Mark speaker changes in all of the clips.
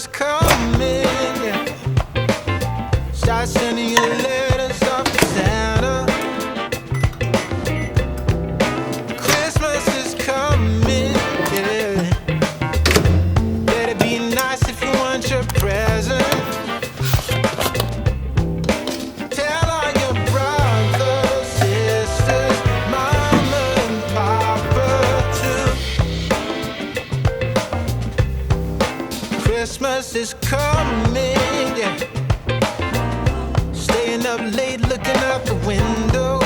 Speaker 1: is coming, yeah. Start sending your letters off to Santa. Christmas is coming, yeah. Better be nice if you want your present. Tell all your brothers, sisters, mama and papa too. Christmas is coming, yeah. Staying up late looking out the window.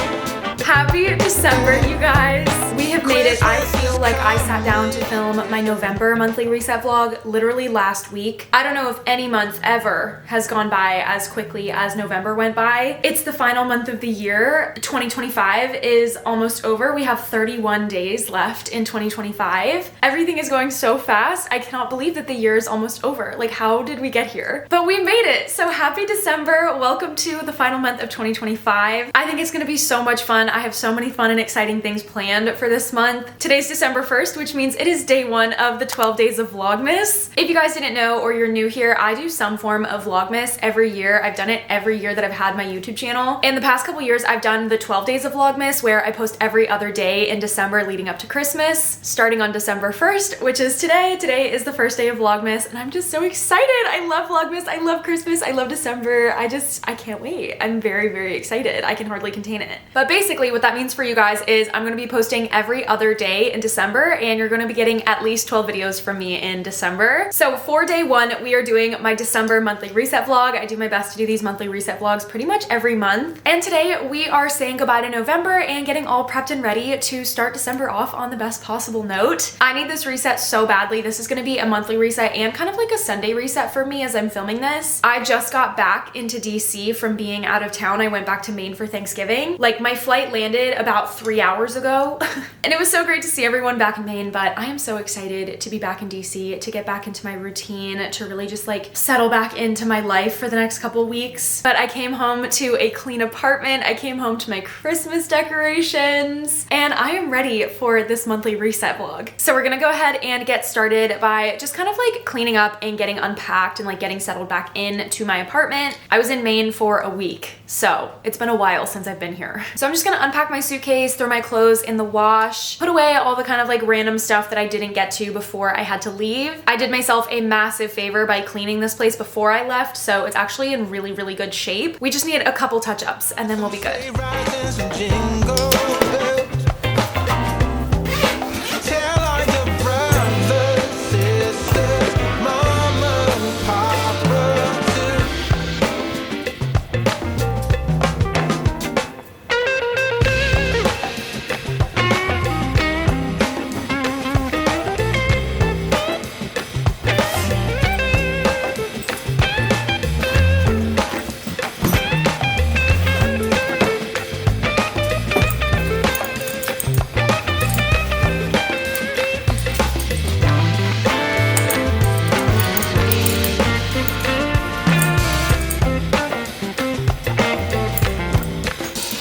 Speaker 2: Happy December, you guys. We have made it. I feel like I sat down to film my November monthly reset vlog literally last week. I don't know if any month ever has gone by as quickly as November went by. It's the final month of the year. 2025 is almost over. We have 31 days left in 2025. Everything is going so fast. I cannot believe that the year is almost over. Like, how did we get here? But we made it. So happy December. Welcome to the final month of 2025. I think it's gonna be so much fun. I have so many fun and exciting things planned for this month. Today's December 1st, which means it is day 1 of the 12 days of Vlogmas. If you guys didn't know or you're new here, I do some form of Vlogmas every year. I've done it every year that I've had my YouTube channel. In the past couple years, I've done the 12 days of Vlogmas where I post every other day in December leading up to Christmas, starting on December 1st, which is today. Today is the first day of Vlogmas and I'm just so excited. I love Vlogmas. I love Christmas. I love December. I can't wait. I'm very, very excited. I can hardly contain it. But basically what that means for you guys is I'm going to be posting every other day in December and you're going to be getting at least 12 videos from me in December. So for day 1, we are doing my December monthly reset vlog. I do my best to do these monthly reset vlogs pretty much every month. And today we are saying goodbye to November and getting all prepped and ready to start December off on the best possible note. I need this reset so badly. This is going to be a monthly reset and kind of like a Sunday reset for me as I'm filming this. I just got back into DC from being out of town. I went back to Maine for Thanksgiving. Like, my flight landed about 3 hours ago and it was so great to see everyone back in Maine, but I am so excited to be back in DC, to get back into my routine, to really just like settle back into my life for the next couple weeks. But I came home to a clean apartment. I came home to my Christmas decorations and I am ready for this monthly reset vlog. So we're gonna go ahead and get started by just kind of like cleaning up and getting unpacked and like getting settled back into my apartment. I was in Maine for a week, so it's been a while since I've been here. So I'm just gonna unpack my suitcase, throw my clothes in the wash, put away all the kind of like random stuff that I didn't get to before I had to leave. I did myself a massive favor by cleaning this place before I left, so it's actually in really, really good shape. We just need a couple touch-ups and then we'll be good.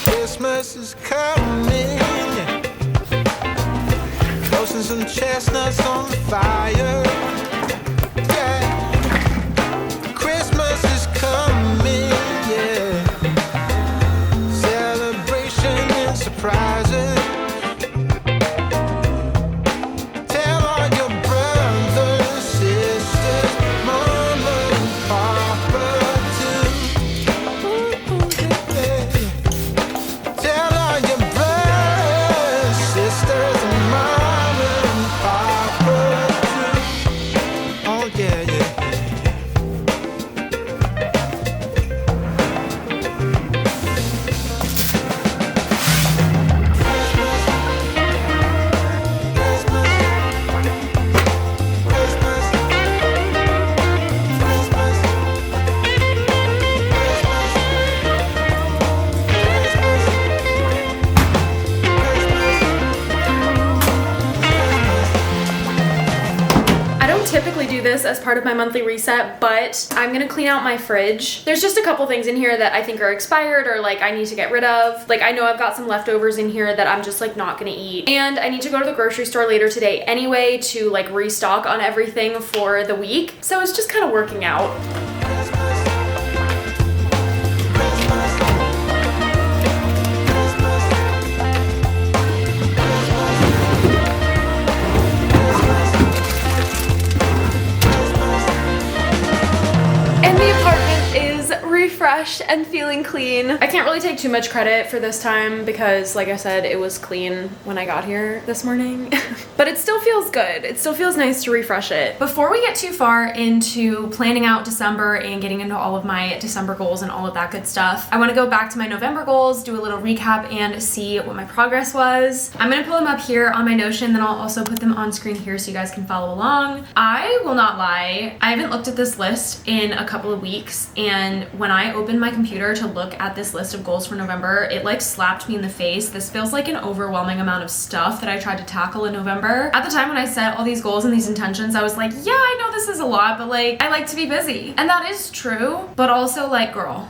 Speaker 2: Christmas is coming, roasting some chestnuts on the fire. Yeah, Christmas is coming, yeah, celebration and surprises. Tell all your brothers, sisters, mama and papa too. Tell all your brothers, sisters, and mama and papa too. Oh yeah, yeah, yeah. do this as part of my monthly reset, but I'm gonna clean out my fridge. There's just a couple things in here that I think are expired or like I need to get rid of. Like I know I've got some leftovers in here that I'm just like not gonna eat. And I need to go to the grocery store later today anyway to like restock on everything for the week. So it's just kind of working out. Refreshed and feeling clean. I can't really take too much credit for this time because like I said, it was clean when I got here this morning. But it still feels good. It still feels nice to refresh it. Before we get too far into planning out December and getting into all of my December goals and all of that good stuff, I want to go back to my November goals, do a little recap and see what my progress was. I'm going to pull them up here on my Notion, then I'll also put them on screen here so you guys can follow along. I will not lie, I haven't looked at this list in a couple of weeks, and when I opened my computer to look at this list of goals for November, it like slapped me in the face. This feels like an overwhelming amount of stuff that I tried to tackle in November. At the time when I set all these goals and these intentions, I was like, yeah, I know this is a lot, but like, I like to be busy. And that is true, but also like, girl,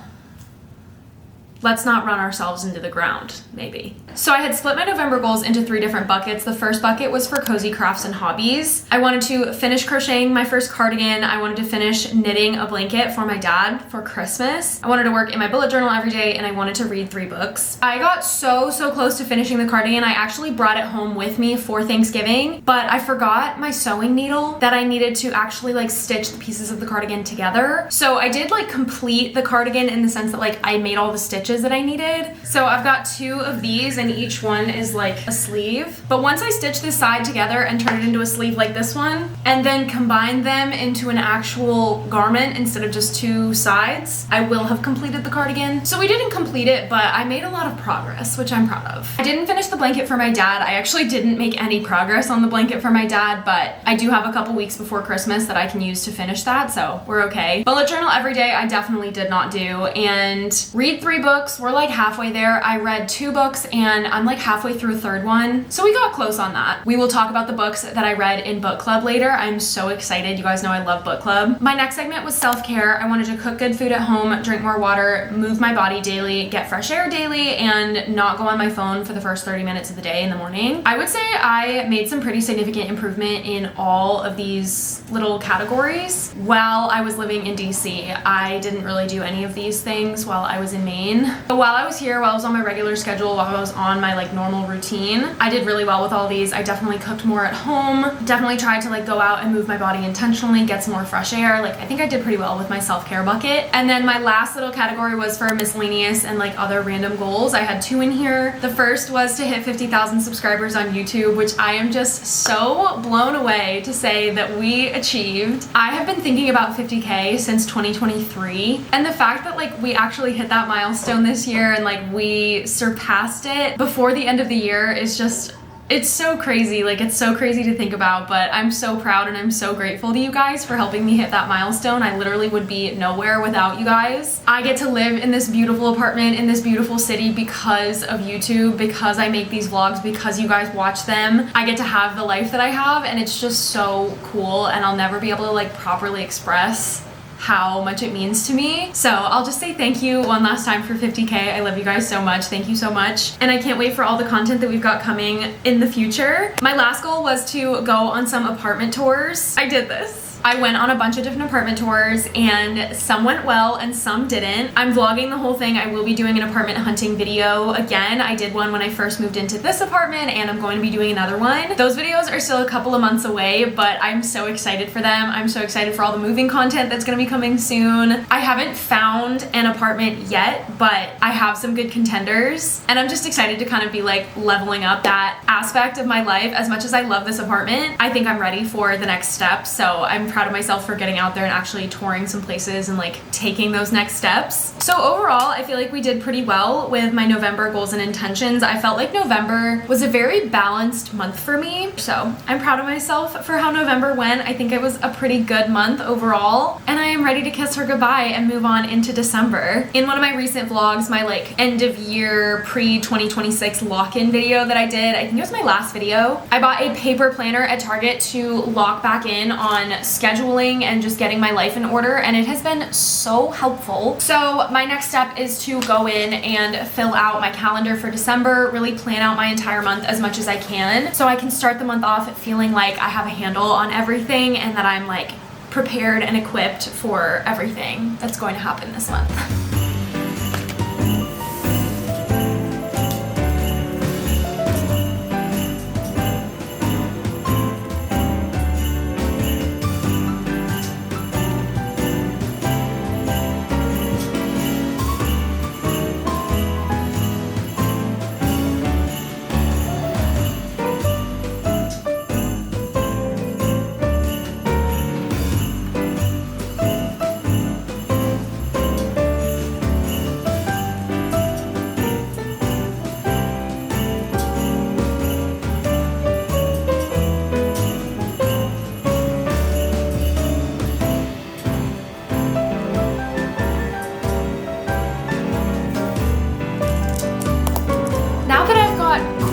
Speaker 2: let's not run ourselves into the ground, maybe. So I had split my November goals into 3 different buckets. The first bucket was for cozy crafts and hobbies. I wanted to finish crocheting my first cardigan. I wanted to finish knitting a blanket for my dad for Christmas. I wanted to work in my bullet journal every day, and I wanted to read 3 books. I got so close to finishing the cardigan. I actually brought it home with me for Thanksgiving, but I forgot my sewing needle that I needed to actually like stitch the pieces of the cardigan together. So I did like complete the cardigan in the sense that like I made all the stitches that I needed. So I've got 2 of these and each one is like a sleeve. But once I stitch this side together and turn it into a sleeve like this one, and then combine them into an actual garment instead of just 2 sides, I will have completed the cardigan. So we didn't complete it, but I made a lot of progress, which I'm proud of. I didn't finish the blanket for my dad. I actually didn't make any progress on the blanket for my dad, but I do have a couple weeks before Christmas that I can use to finish that, so we're okay. Bullet journal every day, I definitely did not do, and read 3 books. We're like halfway there. I read 2 books and I'm like halfway through a 3rd one. So we got close on that. We will talk about the books that I read in book club later. I'm so excited. You guys know I love book club. My next segment was self-care. I wanted to cook good food at home, drink more water, move my body daily, get fresh air daily, and not go on my phone for the first 30 minutes of the day in the morning. I would say I made some pretty significant improvement in all of these little categories while I was living in DC. I didn't really do any of these things while I was in Maine. But while I was here, while I was on my regular schedule, while I was on my like normal routine, I did really well with all these. I definitely cooked more at home, definitely tried to like go out and move my body intentionally, get some more fresh air. Like I think I did pretty well with my self-care bucket. And then my last little category was for miscellaneous and like other random goals. I had 2 in here. The first was to hit 50,000 subscribers on YouTube, which I am just so blown away to say that we achieved. I have been thinking about 50K since 2023, and the fact that like we actually hit that milestone this year and like we surpassed it before the end of the year is just, it's so crazy. Like it's so crazy to think about, but I'm so proud and I'm so grateful to you guys for helping me hit that milestone. I literally would be nowhere without you guys. I get to live in this beautiful apartment in this beautiful city because of YouTube, because I make these vlogs, because you guys watch them. I get to have the life that I have, and it's just so cool, and I'll never be able to like properly express how much it means to me. So I'll just say thank you one last time for 50K. I love you guys so much. Thank you so much. And I can't wait for all the content that we've got coming in the future. My last goal was to go on some apartment tours. I did this. I went on a bunch of different apartment tours, and some went well and some didn't. I'm vlogging the whole thing. I will be doing an apartment hunting video again. I did one when I first moved into this apartment, and I'm going to be doing another one. Those videos are still a couple of months away, but I'm so excited for them. I'm so excited for all the moving content that's gonna be coming soon. I haven't found an apartment yet, but I have some good contenders, and I'm just excited to kind of be like leveling up that aspect of my life. As much as I love this apartment, I think I'm ready for the next step. So I'm proud of myself for getting out there and actually touring some places and like taking those next steps. So overall, I feel like we did pretty well with my November goals and intentions. I felt like November was a very balanced month for me. So I'm proud of myself for how November went. I think it was a pretty good month overall, and I am ready to kiss her goodbye and move on into December. In one of my recent vlogs, my like end of year pre-2026 lock-in video that I did, I think it was my last video, I bought a paper planner at Target to lock back in on scheduling and just getting my life in order, and it has been so helpful. So my next step is to go in and fill out my calendar for December, really plan out my entire month as much as I can, so I can start the month off feeling like I have a handle on everything and that I'm like prepared and equipped for everything that's going to happen this month.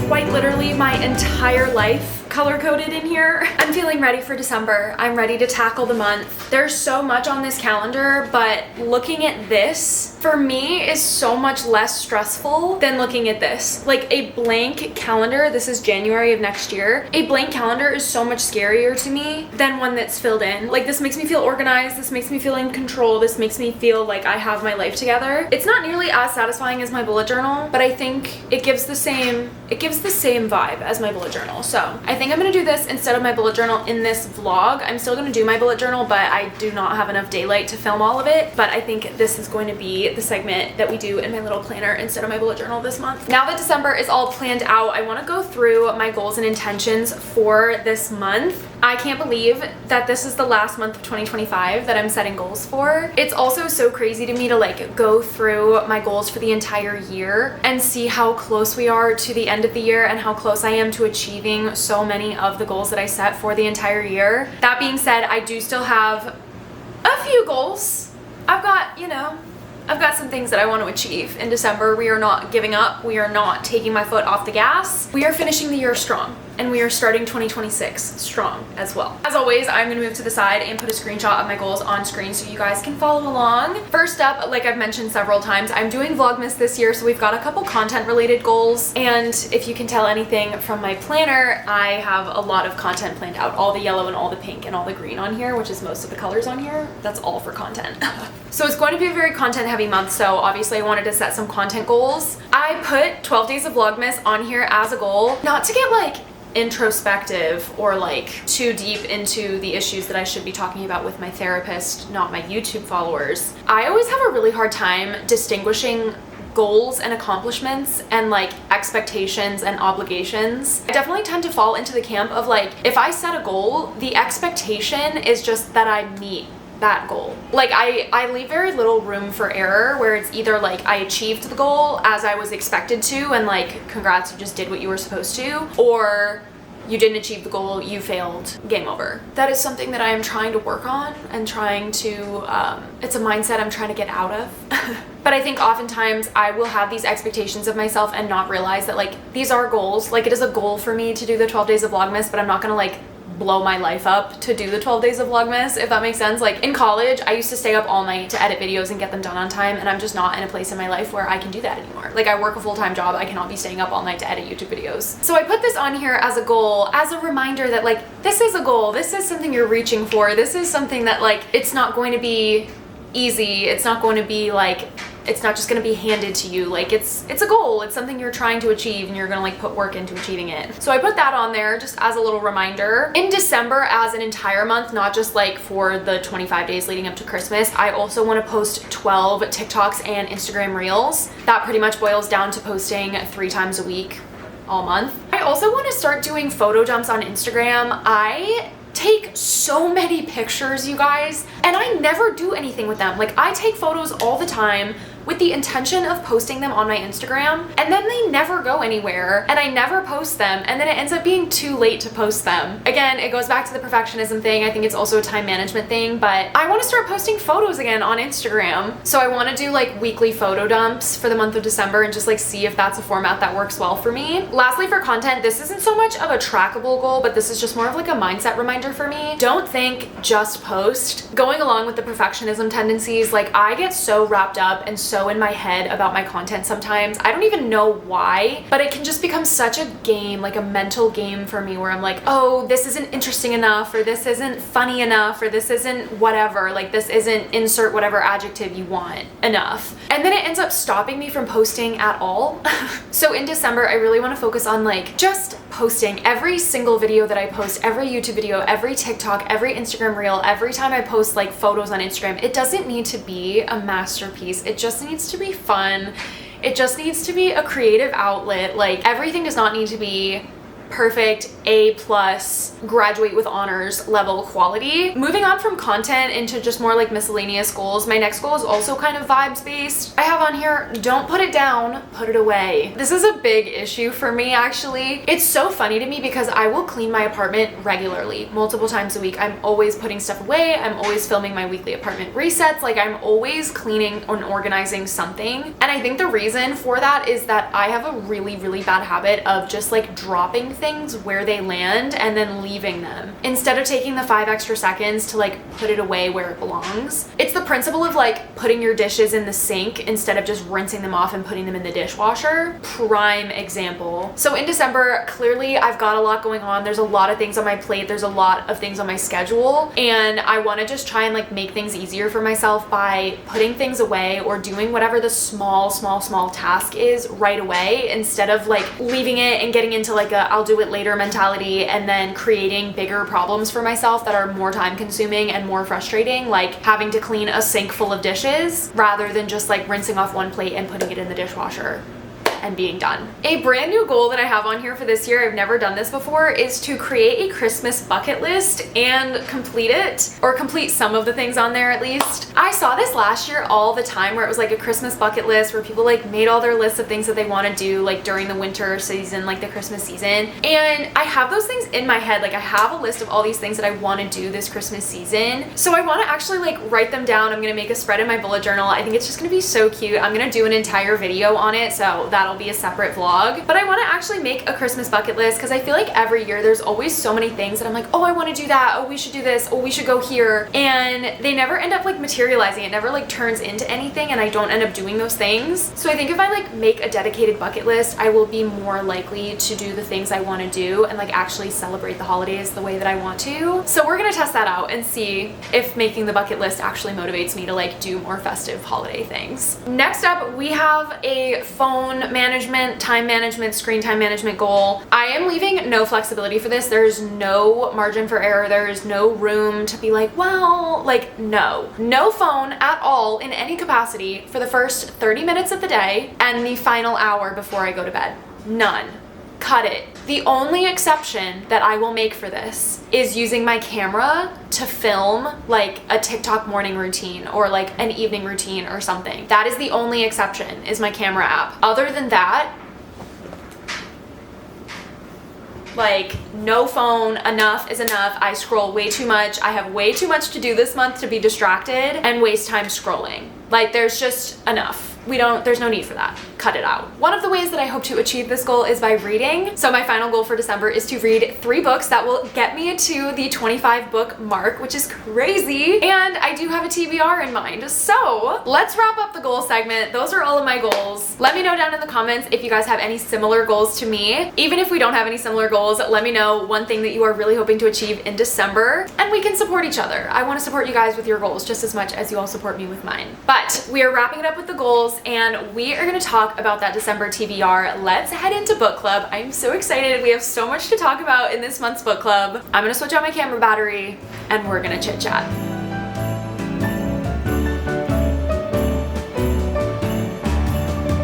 Speaker 2: Quite literally my entire life color coded in here. I'm feeling ready for December. I'm ready to tackle the month. There's so much on this calendar, but looking at this for me is so much less stressful than looking at this. Like a blank calendar, this is January of next year. A blank calendar is so much scarier to me than one that's filled in. Like this makes me feel organized. This makes me feel in control. This makes me feel like I have my life together. It's not nearly as satisfying as my bullet journal, but I think it gives the same vibe as my bullet journal. So I think I'm gonna do this instead of my bullet journal in this vlog. I'm still gonna do my bullet journal, but I do not have enough daylight to film all of it. But I think this is going to be the segment that we do in my little planner instead of my bullet journal this month. Now that December is all planned out, I wanna go through my goals and intentions for this month. I can't believe that this is the last month of 2025 that I'm setting goals for. It's also so crazy to me to like go through my goals for the entire year and see how close we are to the end of the year and how close I am to achieving so many of the goals that I set for the entire year. That being said, I do still have a few goals. I've got some things that I want to achieve in December. We are not giving up. We are not taking my foot off the gas. We are finishing the year strong, and we are starting 2026 strong as well. As always, I'm gonna move to the side and put a screenshot of my goals on screen so you guys can follow along. First up, like I've mentioned several times, I'm doing Vlogmas this year, so we've got a couple content related goals. And if you can tell anything from my planner, I have a lot of content planned out. All the yellow and all the pink and all the green on here, which is most of the colors on here. That's all for content. So it's going to be a very content heavy month, so obviously I wanted to set some content goals. I put 12 days of Vlogmas on here as a goal, not to get like introspective or like too deep into the issues that I should be talking about with my therapist, not my YouTube followers. I always have a really hard time distinguishing goals and accomplishments and like expectations and obligations. I definitely tend to fall into the camp of like, if I set a goal, the expectation is just that I meet that goal. Like I leave very little room for error, where it's either like I achieved the goal as I was expected to and like congrats, you just did what you were supposed to, or you didn't achieve the goal, you failed, game over. That is something that I am trying to work on and trying to, it's a mindset I'm trying to get out of. But I think oftentimes I will have these expectations of myself and not realize that like these are goals. Like it is a goal for me to do the 12 days of Vlogmas, but I'm not gonna like blow my life up to do the 12 days of Vlogmas, if that makes sense. Like in college, I used to stay up all night to edit videos and get them done on time, and I'm just not in a place in my life where I can do that anymore. Like I work a full-time job, I cannot be staying up all night to edit YouTube videos. So I put this on here as a goal, as a reminder that like, this is a goal, this is something you're reaching for, this is something that like, it's not going to be easy, it's not going to be like, it's not just gonna be handed to you. Like it's a goal, it's something you're trying to achieve and you're gonna like put work into achieving it. So I put that on there just as a little reminder. In December as an entire month, not just like for the 25 days leading up to Christmas, I also wanna post 12 TikToks and Instagram Reels. That pretty much boils down to posting 3 times a week all month. I also wanna start doing photo dumps on Instagram. I take so many pictures, you guys, and I never do anything with them. Like I take photos all the time, with the intention of posting them on my Instagram, and then they never go anywhere and I never post them, and then it ends up being too late to post them. Again, it goes back to the perfectionism thing. I think it's also a time management thing, but I want to start posting photos again on Instagram. So I want to do like weekly photo dumps for the month of December and just like see if that's a format that works well for me. Lastly, for content, this isn't so much of a trackable goal, but this is just more of like a mindset reminder for me. Don't think, just post. Going along with the perfectionism tendencies, like I get so wrapped up and so in my head about my content sometimes. I don't even know why, but it can just become such a game, like a mental game for me, where I'm like, oh, this isn't interesting enough, or this isn't funny enough, or this isn't whatever, like this isn't insert whatever adjective you want enough. And then it ends up stopping me from posting at all. So in December, I really want to focus on like just posting. Every single video that I post, every YouTube video, every TikTok, every Instagram reel, every time I post like photos on Instagram, it doesn't need to be a masterpiece. It just needs to be fun. It just needs to be a creative outlet. Like everything does not need to be perfect, A+, graduate with honors level quality. Moving on from content into just more like miscellaneous goals, my next goal is also kind of vibes based. I have on here, don't put it down, put it away. This is a big issue for me actually. It's so funny to me because I will clean my apartment regularly, multiple times a week. I'm always putting stuff away. I'm always filming my weekly apartment resets. Like I'm always cleaning and organizing something. And I think the reason for that is that I have a really, really bad habit of just like dropping things where they land and then leaving them instead of taking the 5 extra seconds to like put it away where it belongs. It's the principle of like putting your dishes in the sink instead of just rinsing them off and putting them in the dishwasher. Prime example. So in December, clearly I've got a lot going on. There's a lot of things on my plate. There's a lot of things on my schedule, and I want to just try and like make things easier for myself by putting things away or doing whatever the small task is right away, instead of like leaving it and getting into like a I'll do it later mentality and then creating bigger problems for myself that are more time consuming and more frustrating, like having to clean a sink full of dishes rather than just like rinsing off one plate and putting it in the dishwasher and being done. A brand new goal that I have on here for this year, I've never done this before, is to create a Christmas bucket list and complete it, or complete some of the things on there at least. I saw this last year all the time where it was like a Christmas bucket list where people like made all their lists of things that they want to do like during the winter season, like the Christmas season. And I have those things in my head. Like I have a list of all these things that I want to do this Christmas season. So I want to actually like write them down. I'm going to make a spread in my bullet journal. I think it's just going to be so cute. I'm going to do an entire video on it, so that'll be a separate vlog. But I want to actually make a Christmas bucket list because I feel like every year there's always so many things that I'm like, oh, I want to do that, oh, we should do this, oh, we should go here, and they never end up like materializing. It never like turns into anything, and I don't end up doing those things. So I think if I like make a dedicated bucket list, I will be more likely to do the things I want to do and like actually celebrate the holidays the way that I want to. So we're gonna test that out and see if making the bucket list actually motivates me to like do more festive holiday things. Next up, we have a phone management, time management, screen time management goal. I am leaving no flexibility for this. There's no margin for error. There is no room to be like, well, like no phone at all in any capacity for the first 30 minutes of the day and the final hour before I go to bed. None. Cut it. The only exception that I will make for this is using my camera to film like a TikTok morning routine or like an evening routine or something. That is the only exception, is my camera app. Other than that, like no phone. Enough is enough. I scroll way too much. I have way too much to do this month to be distracted and waste time scrolling. Like there's just enough. There's no need for that. Cut it out. One of the ways that I hope to achieve this goal is by reading. So my final goal for December is to read 3 books that will get me to the 25 book mark, which is crazy. And I do have a TBR in mind. So let's wrap up the goal segment. Those are all of my goals. Let me know down in the comments if you guys have any similar goals to me. Even if we don't have any similar goals, let me know one thing that you are really hoping to achieve in December, and we can support each other. I want to support you guys with your goals just as much as you all support me with mine. But we are wrapping it up with the goals, and we are going to talk about that December TBR. Let's head into book club. I'm so excited. We have so much to talk about in this month's book club. I'm going to switch out my camera battery and we're going to chit chat.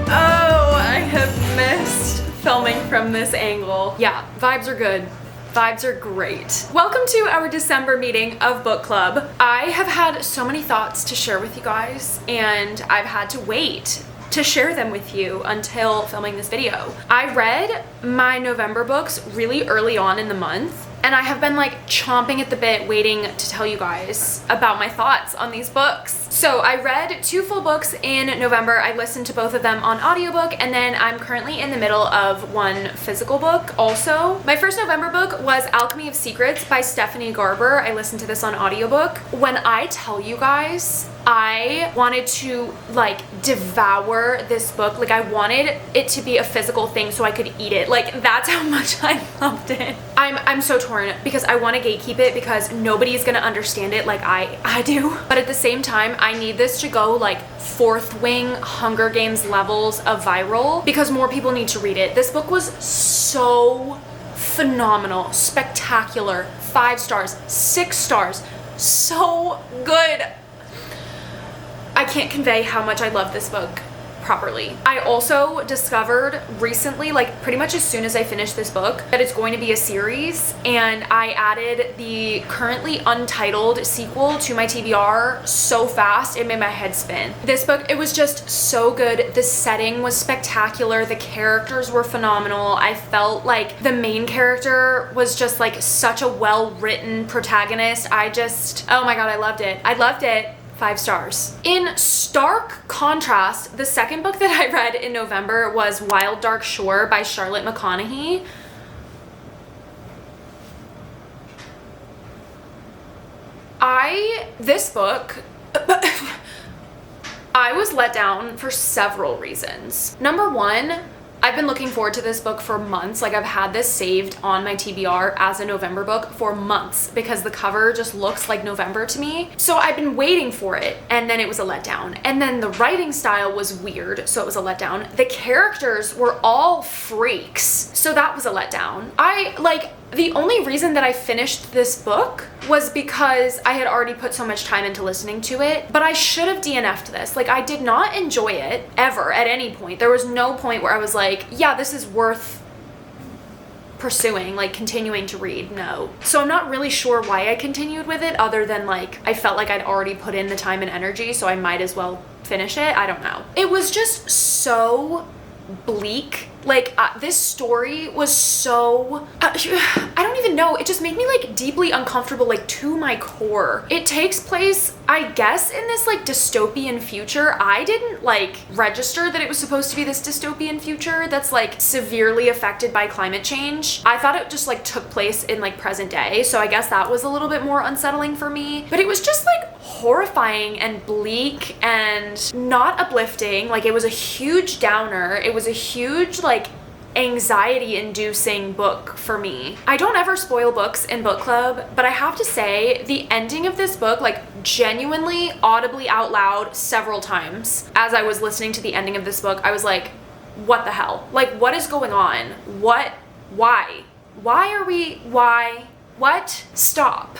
Speaker 2: Oh, I have missed filming from this angle. Yeah, vibes are good. Vibes are great. Welcome to our December meeting of book club. I have had so many thoughts to share with you guys, and I've had to wait to share them with you until filming this video. I read my November books really early on in the month, and I have been like chomping at the bit waiting to tell you guys about my thoughts on these books. So I read 2 full books in November. I listened to both of them on audiobook, and then I'm currently in the middle of 1 physical book also. My first November book was Alchemy of Secrets by Stephanie Garber. I listened to this on audiobook. When I tell you guys, I wanted to like devour this book. Like I wanted it to be a physical thing so I could eat it. Like that's how much I loved it. I'm so torn because I want to gatekeep it because nobody's gonna understand it like I do. But at the same time, I need this to go like 4th wing Hunger Games levels of viral because more people need to read it. This book was so phenomenal, spectacular, 5 stars, 6 stars, so good. I can't convey how much I love this book properly. I also discovered recently, like pretty much as soon as I finished this book, that it's going to be a series, and I added the currently untitled sequel to my TBR so fast it made my head spin. This book, it was just so good. The setting was spectacular. The characters were phenomenal. I felt like the main character was just like such a well-written protagonist. Oh my god, I loved it. I loved it. 5 stars. In stark contrast, the second book that I read in November was Wild Dark Shore by Charlotte McConaughey. This book, I was let down for several reasons. Number 1, I've been looking forward to this book for months. Like I've had this saved on my TBR as a November book for months because the cover just looks like November to me. So I've been waiting for it, and then it was a letdown. And then the writing style was weird, so it was a letdown. The characters were all freaks, so that was a letdown. The only reason that I finished this book was because I had already put so much time into listening to it, but I should have DNF'd this. Like I did not enjoy it ever at any point. There was no point where I was like, yeah, this is worth pursuing, like continuing to read. No. So I'm not really sure why I continued with it other than like I felt like I'd already put in the time and energy, so I might as well finish it. I don't know. It was just so bleak. Like this story was so I don't even know, it just made me like deeply uncomfortable, like to my core. It takes place, I guess, in this like dystopian future. I didn't like register that it was supposed to be this dystopian future that's like severely affected by climate change. I thought it just like took place in like present day, so I guess that was a little bit more unsettling for me. But it was just like horrifying and bleak and not uplifting. Like it was a huge downer. It was a huge like anxiety inducing book for me. I don't ever spoil books in book club, but I have to say the ending of this book, like genuinely audibly out loud several times as I was listening to the ending of this book, I was like, what the hell? Like what is going on? What? Why? What? Stop.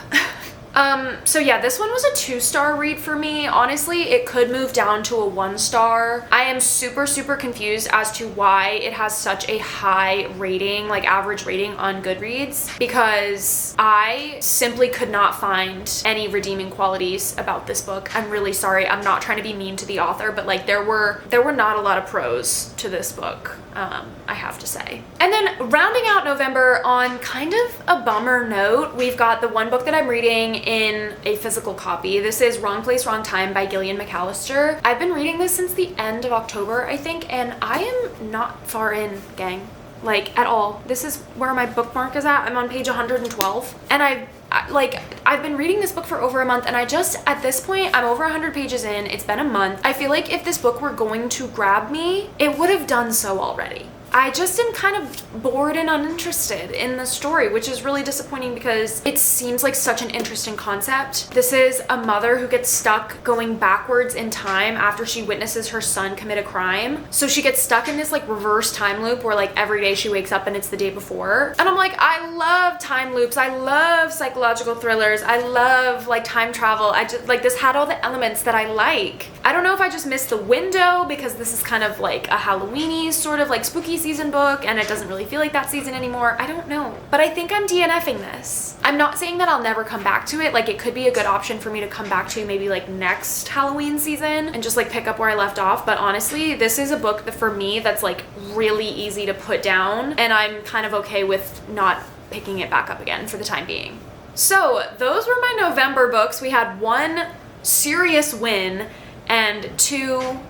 Speaker 2: So yeah, this one was a 2-star read for me. Honestly, it could move down to a 1-star. I am super confused as to why it has such a high rating, like average rating on Goodreads, because I simply could not find any redeeming qualities about this book. I'm really sorry. I'm not trying to be mean to the author, but like there were not a lot of pros to this book. I have to say. And then rounding out November on kind of a bummer note, we've got the one book that I'm reading in a physical copy. This is Wrong Place, Wrong Time by Gillian McAllister. I've been reading this since the end of October, I think, and I am not far in, gang. Like, at all. This is where my bookmark is at. I'm on page 112, and I've been reading this book for over a month, and at this point, I'm over 100 pages in. It's been a month. I feel like if this book were going to grab me, it would have done so already. I just am kind of bored and uninterested in the story, which is really disappointing because it seems like such an interesting concept. This is a mother who gets stuck going backwards in time after she witnesses her son commit a crime. So she gets stuck in this like reverse time loop where like every day she wakes up and it's the day before. And I'm like, I love time loops. I love psychological thrillers. I love like time travel. I just like this had all the elements that I like. I don't know if I just missed the window because this is kind of like a Halloween-y sort of like spooky season book and it doesn't really feel like that season anymore. I don't know. But I think I'm DNFing this. I'm not saying that I'll never come back to it. Like, it could be a good option for me to come back to maybe like next Halloween season and just like pick up where I left off. But honestly, this is a book that for me that's like really easy to put down, and I'm kind of okay with not picking it back up again for the time being. So those were my November books. We had one serious win and two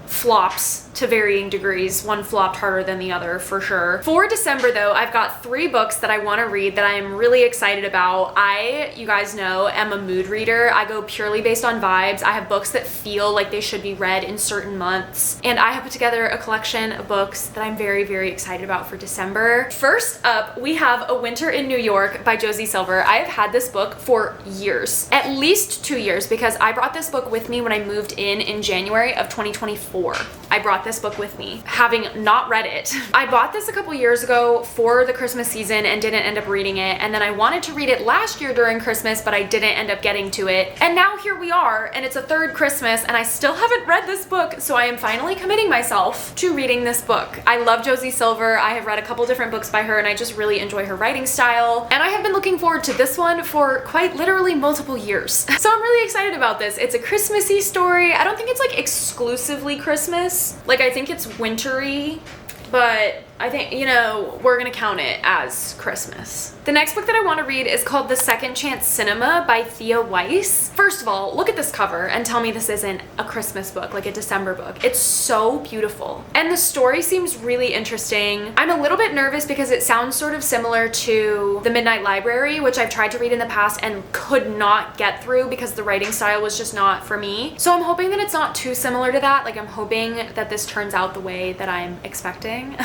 Speaker 2: flops to varying degrees. One flopped harder than the other for sure. For December though, I've got 3 books that I want to read that I am really excited about. You guys know, am a mood reader. I go purely based on vibes. I have books that feel like they should be read in certain months, and I have put together a collection of books that I'm very, very excited about for December. First up, we have A Winter in New York by Josie Silver. I have had this book for years, at least 2 years, because I brought this book with me when I moved in January of 2024. I brought this book with me, having not read it. I bought this a couple years ago for the Christmas season and didn't end up reading it, and then I wanted to read it last year during Christmas, but I didn't end up getting to it. And now here we are, and it's a 3rd Christmas, and I still haven't read this book, so I am finally committing myself to reading this book. I love Josie Silver. I have read a couple different books by her, and I just really enjoy her writing style, and I have been looking forward to this one for quite literally multiple years. So I'm really excited about this. It's a Christmassy story. I don't think it's like exclusively Christmas. Like, I think it's wintry, but I think, you know, we're gonna count it as Christmas. The next book that I want to read is called The Second Chance Cinema by Thea Weiss. First of all, look at this cover and tell me this isn't a Christmas book, like a December book. It's so beautiful. And the story seems really interesting. I'm a little bit nervous because it sounds sort of similar to The Midnight Library, which I've tried to read in the past and could not get through because the writing style was just not for me. So I'm hoping that it's not too similar to that. Like, I'm hoping that this turns out the way that I'm expecting.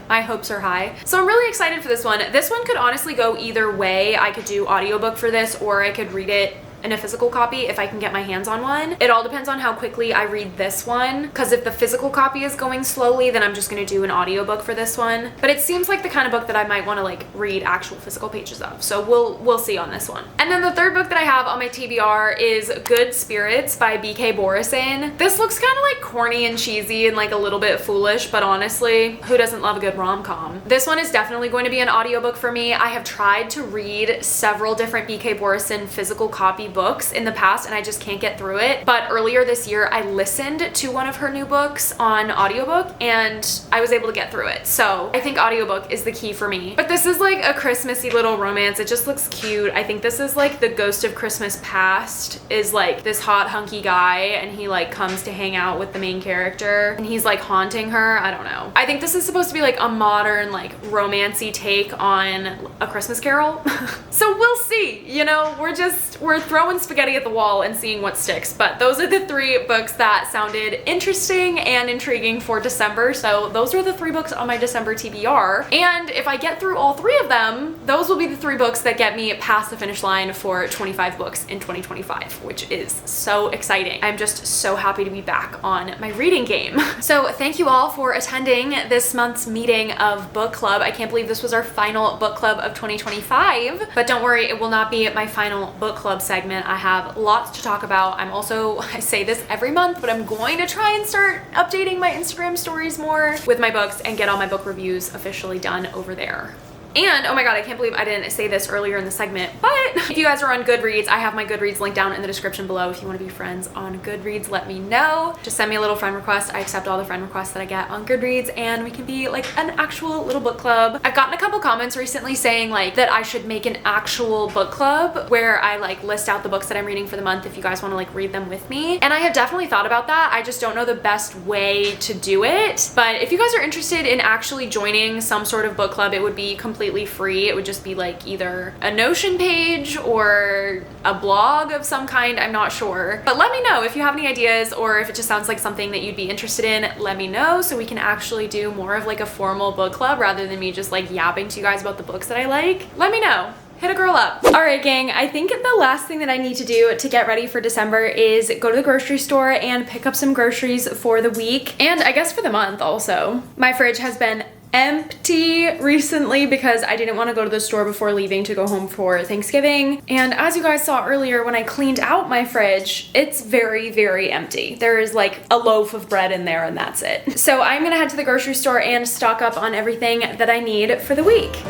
Speaker 2: My hopes are high. So I'm really excited for this one. This one could honestly go either way. I could do audiobook for this, or I could read it in a physical copy if I can get my hands on one. It all depends on how quickly I read this one, because if the physical copy is going slowly, then I'm just gonna do an audiobook for this one. But it seems like the kind of book that I might want to like read actual physical pages of, so we'll see on this one. And then the 3rd book that I have on my TBR is Good Spirits by BK Borison. This looks kind of like corny and cheesy and like a little bit foolish, but honestly, who doesn't love a good rom-com? This one is definitely going to be an audiobook for me. I have tried to read several different BK Borison physical copy books in the past and I just can't get through it. But earlier this year, I listened to one of her new books on audiobook and I was able to get through it. So I think audiobook is the key for me. But this is like a Christmassy little romance. It just looks cute. I think this is like the Ghost of Christmas Past, is like this hot hunky guy and he like comes to hang out with the main character and he's like haunting her. I don't know. I think this is supposed to be like a modern like romancy take on A Christmas Carol. So we'll see, you know, we're throwing spaghetti at the wall and seeing what sticks. But those are the 3 books that sounded interesting and intriguing for December. So those are the 3 books on my December TBR. And if I get through all 3 of them, those will be the 3 books that get me past the finish line for 25 books in 2025, which is so exciting. I'm just so happy to be back on my reading game. So thank you all for attending this month's meeting of book club. I can't believe this was our final book club of 2025, but don't worry, it will not be my final book club segment. I have lots to talk about. I say this every month, but I'm going to try and start updating my Instagram stories more with my books and get all my book reviews officially done over there. And oh my god, I can't believe I didn't say this earlier in the segment, but if you guys are on Goodreads, I have my Goodreads link down in the description below. If you want to be friends on Goodreads, let me know. Just send me a little friend request. I accept all the friend requests that I get on Goodreads and we can be like an actual little book club. I've gotten a couple comments recently saying like that I should make an actual book club where I like list out the books that I'm reading for the month if you guys want to like read them with me. And I have definitely thought about that. I just don't know the best way to do it. But if you guys are interested in actually joining some sort of book club, it would be completely free. It would just be like either a Notion page or a blog of some kind. I'm not sure. But let me know if you have any ideas or if it just sounds like something that you'd be interested in. Let me know so we can actually do more of like a formal book club rather than me just like yapping to you guys about the books that I like. Let me know. Hit a girl up. All right, gang, I think the last thing that I need to do to get ready for December is go to the grocery store and pick up some groceries for the week and I guess for the month also. My fridge has been empty recently because I didn't want to go to the store before leaving to go home for Thanksgiving. And as you guys saw earlier, when I cleaned out my fridge, it's very, very empty. There is like a loaf of bread in there and that's it. So I'm gonna head to the grocery store and stock up on everything that I need for the week.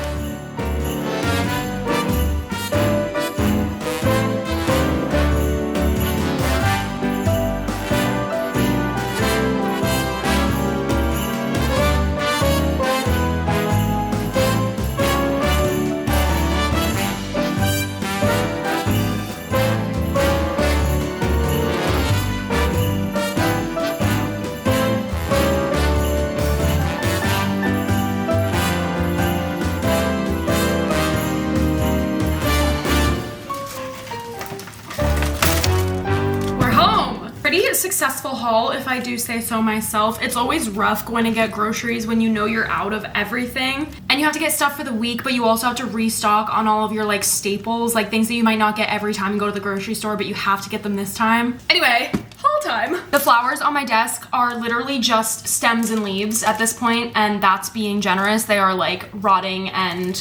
Speaker 2: Successful haul, if I do say so myself. It's always rough going to get groceries when you know you're out of everything and you have to get stuff for the week, but you also have to restock on all of your like staples, like things that you might not get every time you go to the grocery store, but you have to get them this time. Anyway, haul time. The flowers on my desk are literally just stems and leaves at this point, and that's being generous. They are like rotting and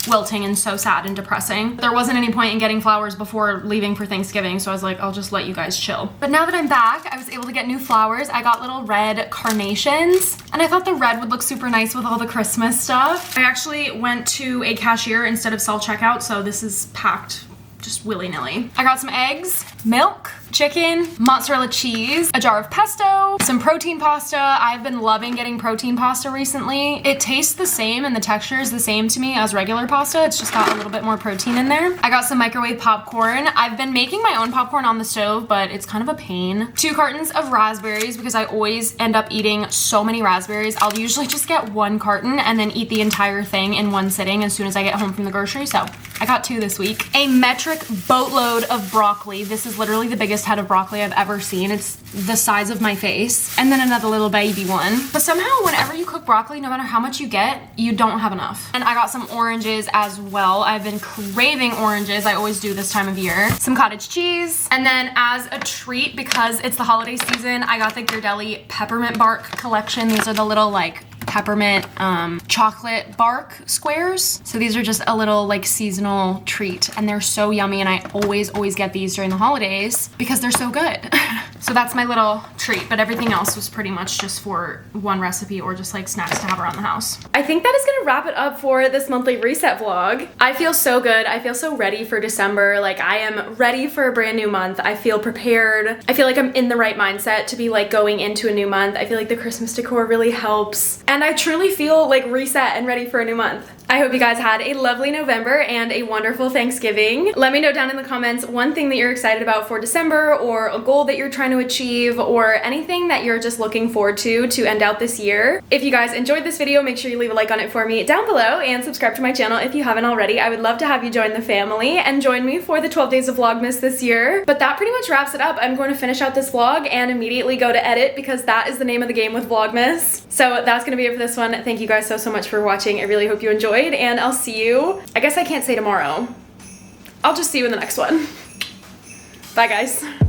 Speaker 2: wilting and so sad and depressing. There wasn't any point in getting flowers before leaving for Thanksgiving, so I was like, I'll just let you guys chill. But now that I'm back, I was able to get new flowers. I got little red carnations, and I thought the red would look super nice with all the Christmas stuff. I actually went to a cashier instead of self-checkout, so this is packed just willy-nilly. I got some eggs, milk, chicken, mozzarella cheese, a jar of pesto, some protein pasta. I've been loving getting protein pasta recently. It tastes the same and the texture is the same to me as regular pasta. It's just got a little bit more protein in there. I got some microwave popcorn. I've been making my own popcorn on the stove, but it's kind of a pain. 2 cartons of raspberries because I always end up eating so many raspberries. I'll usually just get 1 carton and then eat the entire thing in one sitting as soon as I get home from the grocery. So I got 2 this week. A metric boatload of broccoli. This is literally the biggest head of broccoli I've ever seen. It's the size of my face. And then another little baby one. But somehow whenever you cook broccoli, no matter how much you get, you don't have enough. And I got some oranges as well. I've been craving oranges. I always do this time of year. Some cottage cheese. And then as a treat, because it's the holiday season, I got the Ghirardelli peppermint bark collection. These are the little like peppermint chocolate bark squares. So these are just a little like seasonal treat and they're so yummy, and I always get these during the holidays because they're so good. So that's my little treat, but everything else was pretty much just for one recipe or just like snacks to have around the house. I think that is gonna wrap it up for this monthly reset vlog. I feel so good. I feel so ready for December. Like I am ready for a brand new month. I feel prepared. I feel like I'm in the right mindset to be like going into a new month. I feel like the Christmas decor really helps. And I truly feel like reset and ready for a new month. I hope you guys had a lovely November and a wonderful Thanksgiving. Let me know down in the comments one thing that you're excited about for December, or a goal that you're trying to achieve, or anything that you're just looking forward to end out this year. If you guys enjoyed this video, make sure you leave a like on it for me down below and subscribe to my channel if you haven't already. I would love to have you join the family and join me for the 12 days of Vlogmas this year. But that pretty much wraps it up. I'm going to finish out this vlog and immediately go to edit because that is the name of the game with Vlogmas. So that's gonna be it for this one. Thank you guys so much for watching. I really hope you enjoyed, and I'll see you, I guess I can't say tomorrow. I'll just see you in the next one. Bye guys.